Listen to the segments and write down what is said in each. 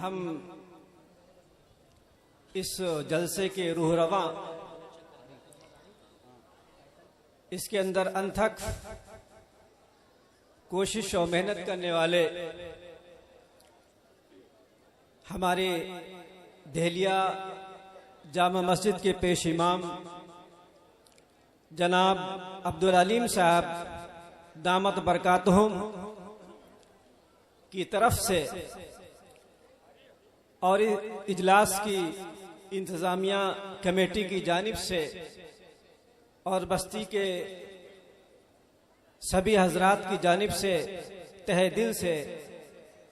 हम इस जलसे के रूह रवा इसके अंदर अनथक कोशिश और मेहनत करने वाले हमारे दहलिया जामा मस्जिद के पेश इमाम जनाब अब्दुल अलीम साहब दामत बरकातहुम की तरफ से और इजलास की इंतज़ामिया कमेटी की जानिब से और बस्ती के सभी हजरात की जानिब से तहे दिल से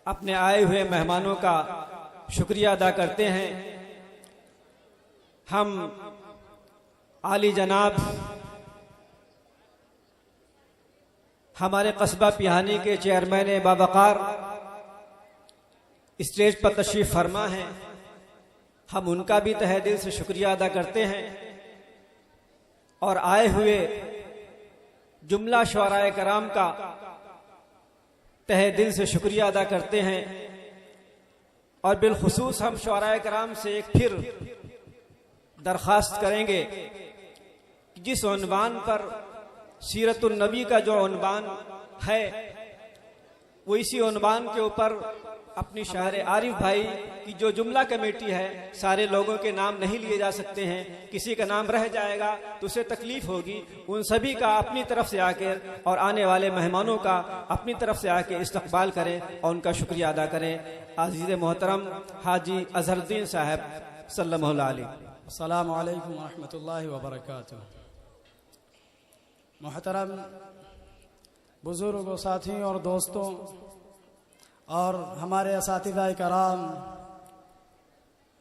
अपने आए हुए मेहमानों का शुक्रिया अदा करते हैं। हम आली जनाब हमारे कस्बा पिहानी के चेयरमैन बावकार स्टेज पर तशरीफ फरमा हैं, हम उनका भी तहे दिल से शुक्रिया अदा करते हैं और आए हुए जुमला शुअराए कराम का तहे दिल से शुक्रिया अदा करते हैं। और बिलखुसूस हम शुअराए कराम से एक फिर दरख्वास्त करेंगे कि जिस उन्वान पर सीरतुन नबी का जो उन्वान है वो इसी उन्वान के ऊपर अपनी शायर आरिफ भाई की जो जुमला कमेटी है, सारे लोगों के नाम नहीं लिए जा सकते हैं, किसी का नाम रह जाएगा तो उसे तकलीफ होगी। उन सभी का अपनी तरफ से आकर और आने वाले मेहमानों का अपनी तरफ से आकर इस्तकबाल करें और उनका शुक्रिया अदा करें। अजीज मोहतरम हाजी अजहरुद्दीन साहब सल्लल्लाहु अलैहि अस्सलामु अलैकुम व रहमतुल्लाहि व बरकातुहू। मोहतरम बुजुर्गों, साथियों और दोस्तों और हमारे असातिज़ा कराम,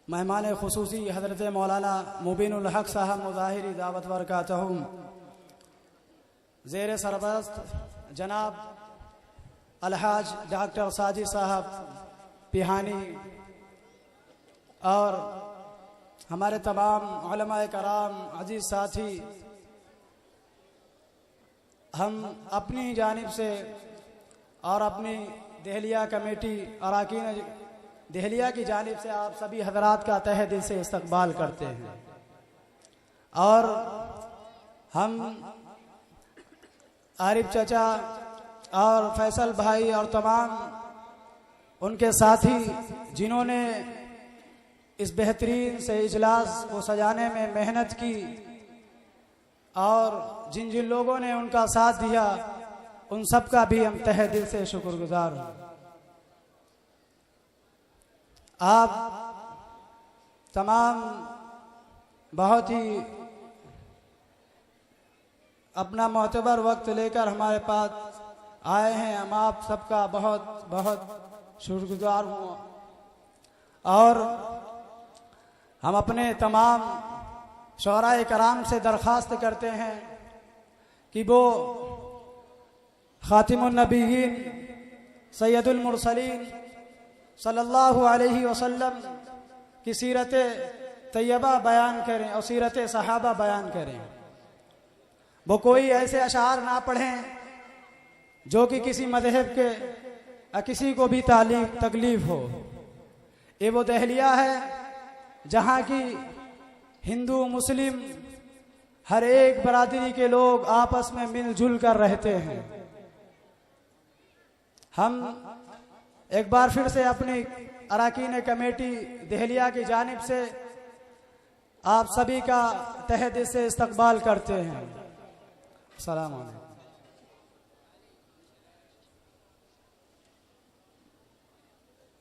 मेहमान खुसूसी हज़रत मौलाना मुबीनुल हक साहब मुज़ाहिरी दावत बरकातहुम, ज़ेर सरबरस्त जनाब अलहाज डॉक्टर साजिद साहब पिहानी और हमारे तमाम उलमाए कराम, अजीज साथी, हम अपनी जानिब से और अपनी दहलिया कमेटी अराकीन दहलिया की जानिब से आप सभी हजरात का तहे दिल से इस्तकबाल करते हैं। और हम आरिफ चचा और फैसल भाई और तमाम उनके साथी जिन्होंने इस बेहतरीन से इजलास को सजाने में मेहनत की और जिन जिन लोगों ने उनका साथ दिया, उन सब का भी हम तहे दिल से शुक्रगुजार हैं। आप तमाम बहुत ही अपना मोतबर वक्त लेकर हमारे पास आए हैं, हम आप सबका बहुत बहुत शुक्रगुजार हूँ। और हम अपने तमाम शुअराए कराम से दरख्वास्त करते हैं कि वो खातिमुन नबीयीन सैयदुल मुरसलीन सल्लल्लाहु अलैहि वसल्लम की सीरत तैयबा बयान करें और सीरत सहाबा बयान करें। वो कोई ऐसे अशार ना पढ़ें जो कि किसी मजहब के या किसी को भी तकलीफ हो। ये वो दहलिया है जहाँ की हिंदू मुस्लिम हर एक बरादरी के लोग आपस में मिलजुल कर रहते हैं। हम एक बार फिर से अपनी अराकीन कमेटी दहलिया की जानिब से आप सभी का तहे दिल से इस्तकबाल करते हैं। अस्सलाम वालेकुम।